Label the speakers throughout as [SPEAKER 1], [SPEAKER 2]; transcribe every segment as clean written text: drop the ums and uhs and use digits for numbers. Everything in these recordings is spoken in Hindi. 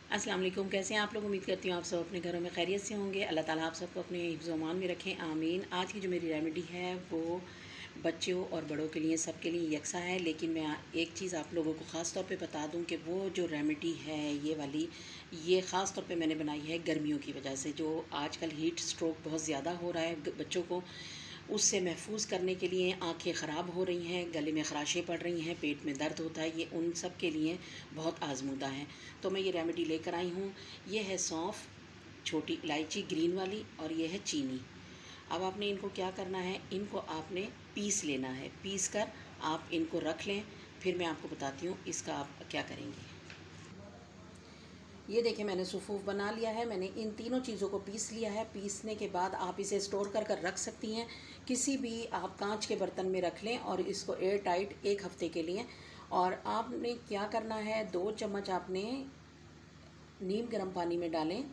[SPEAKER 1] अस्सलाम वालेकुम। कैसे हैं आप लोग? उम्मीद करती हूँ आप सब अपने घरों में खैरियत से होंगे। अल्लाह ताला आप सबको अपने हिफ्ज़ व अमान में रखें, आमीन। आज की जो मेरी रेमेडी है वो बच्चों और बड़ों के लिए, सब के लिए यकसा है। लेकिन मैं एक चीज़ आप लोगों को ख़ास तौर पे बता दूं कि वो जो रेमेडी है ये वाली, ये ख़ास तौर पे मैंने बनाई है गर्मियों की वजह से। जो आजकल हीट स्ट्रोक बहुत ज़्यादा हो रहा है बच्चों को, उससे महफूज करने के लिए, आंखें ख़राब हो रही हैं, गले में ख़राशें पड़ रही हैं, पेट में दर्द होता है, ये उन सब के लिए बहुत आजमूदा है। तो मैं ये रेमेडी लेकर आई हूँ। ये है सौंफ, छोटी इलायची ग्रीन वाली, और ये है चीनी। अब आपने इनको क्या करना है, इनको आपने पीस लेना है। पीस कर आप इनको रख लें, फिर मैं आपको बताती हूँ इसका आप क्या करेंगे। ये देखिए, मैंने सुफूफ बना लिया है। मैंने इन तीनों चीज़ों को पीस लिया है। पीसने के बाद आप इसे स्टोर कर कर रख सकती हैं। किसी भी आप कांच के बर्तन में रख लें और इसको एयर टाइट 1 हफ़्ते के लिए। और आपने क्या करना है, 2 चम्मच आपने नीम गर्म पानी में डालें,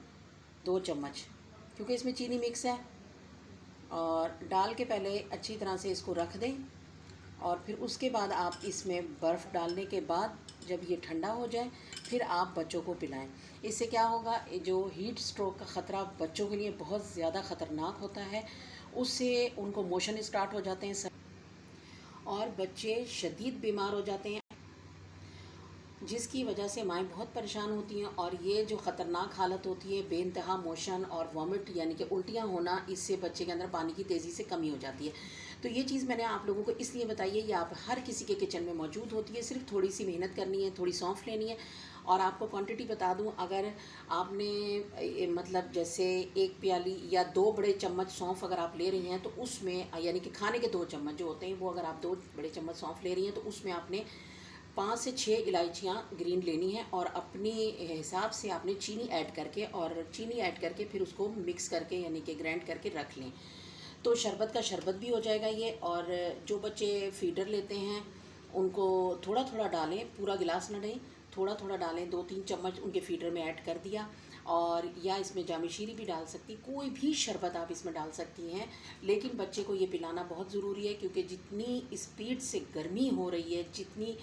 [SPEAKER 1] 2 चम्मच, क्योंकि इसमें चीनी मिक्स है। और डाल के पहले अच्छी तरह से इसको रख दें, और फिर उसके बाद आप इसमें बर्फ़ डालने के बाद जब ये ठंडा हो जाए फिर आप बच्चों को पिलाएं। इससे क्या होगा, जो हीट स्ट्रोक का ख़तरा बच्चों के लिए बहुत ज़्यादा ख़तरनाक होता है, उससे उनको मोशन स्टार्ट हो जाते हैं और बच्चे शदीद बीमार हो जाते हैं, जिसकी वजह से माएँ बहुत परेशान होती हैं। और ये जो ख़तरनाक हालत होती है, बेइंतहा मोशन और वॉमिट यानी कि उल्टियाँ होना, इससे बच्चे के अंदर पानी की तेज़ी से कमी हो जाती है। तो ये चीज़ मैंने आप लोगों को इसलिए बताई है, ये आप हर किसी के किचन में मौजूद होती है। सिर्फ थोड़ी सी मेहनत करनी है, थोड़ी सौंफ लेनी है। और आपको क्वांटिटी बता दूं, अगर आपने मतलब जैसे 1 प्याली या 2 बड़े चम्मच सौंफ अगर आप ले रही हैं, तो उसमें यानी कि खाने के 2 चम्मच जो होते हैं, वो अगर आप 2 बड़े चम्मच सौंफ ले रही हैं, तो उसमें आपने 5 से 6 इलायचियाँ ग्रीन लेनी है। और अपनी हिसाब से आपने चीनी ऐड करके फिर उसको मिक्स करके यानी कि ग्राइंड करके रख लें। तो शरबत का शरबत भी हो जाएगा ये। और जो बच्चे फीडर लेते हैं उनको थोड़ा थोड़ा डालें, पूरा गिलास ना दें, थोड़ा थोड़ा डालें। 2-3 चम्मच उनके फीडर में ऐड कर दिया। और या इसमें जामी शीरी भी डाल सकती, कोई भी शरबत आप इसमें डाल सकती हैं। लेकिन बच्चे को ये पिलाना बहुत ज़रूरी है, क्योंकि जितनी स्पीड से गर्मी हो रही है, जितनी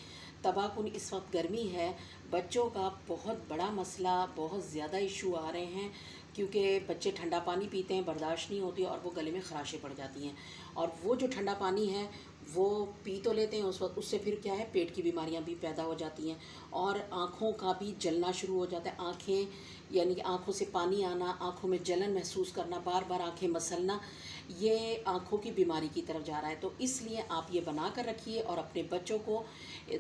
[SPEAKER 1] तबाहकुन इस वक्त गर्मी है, बच्चों का बहुत बड़ा मसला, बहुत ज़्यादा इशू आ रहे हैं। क्योंकि बच्चे ठंडा पानी पीते हैं, बर्दाश्त नहीं होती, और वो गले में ख़राशें पड़ जाती हैं। और वो जो ठंडा पानी है वो पी तो लेते हैं उस वक्त, उससे फिर क्या है, पेट की बीमारियां भी पैदा हो जाती हैं। और आँखों का भी जलना शुरू हो जाता है। आँखें यानी कि आँखों से पानी आना, आँखों में जलन महसूस करना, बार बार आँखें मसलना, ये आँखों की बीमारी की तरफ जा रहा है। तो इसलिए आप ये बना कर रखिए और अपने बच्चों को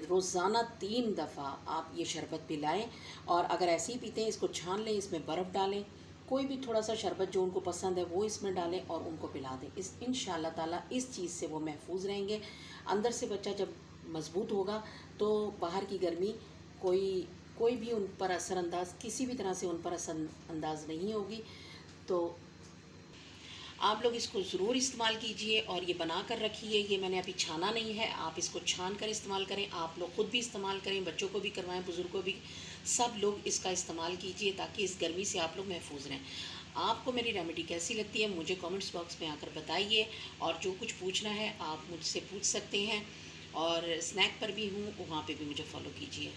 [SPEAKER 1] रोज़ाना 3 दफ़ा आप ये शरबत पिलाएं। और अगर ऐसे ही पीते हैं, इसको छान लें, इसमें बर्फ़ डालें, कोई भी थोड़ा सा शरबत जो उनको पसंद है वो इसमें डालें और उनको पिला दें। इस इंशाअल्लाह ताला इस चीज़ से वो महफूज रहेंगे। अंदर से बच्चा जब मज़बूत होगा तो बाहर की गर्मी कोई कोई भी उन पर असरअंदाज, किसी भी तरह से उन पर असरअंदाज नहीं होगी। तो आप लोग इसको ज़रूर इस्तेमाल कीजिए और ये बना कर रखिए। ये मैंने अभी छाना नहीं है, आप इसको छान कर इस्तेमाल करें। आप लोग ख़ुद भी इस्तेमाल करें, बच्चों को भी करवाएं, बुज़ुर्गों भी, सब लोग इसका इस्तेमाल कीजिए ताकि इस गर्मी से आप लोग महफूज रहें। आपको मेरी रेमेडी कैसी लगती है मुझे कमेंट्स बॉक्स में आकर बताइए। और जो कुछ पूछना है आप मुझसे पूछ सकते हैं। और स्नैक पर भी हूँ, वहाँ पर भी मुझे फॉलो कीजिए।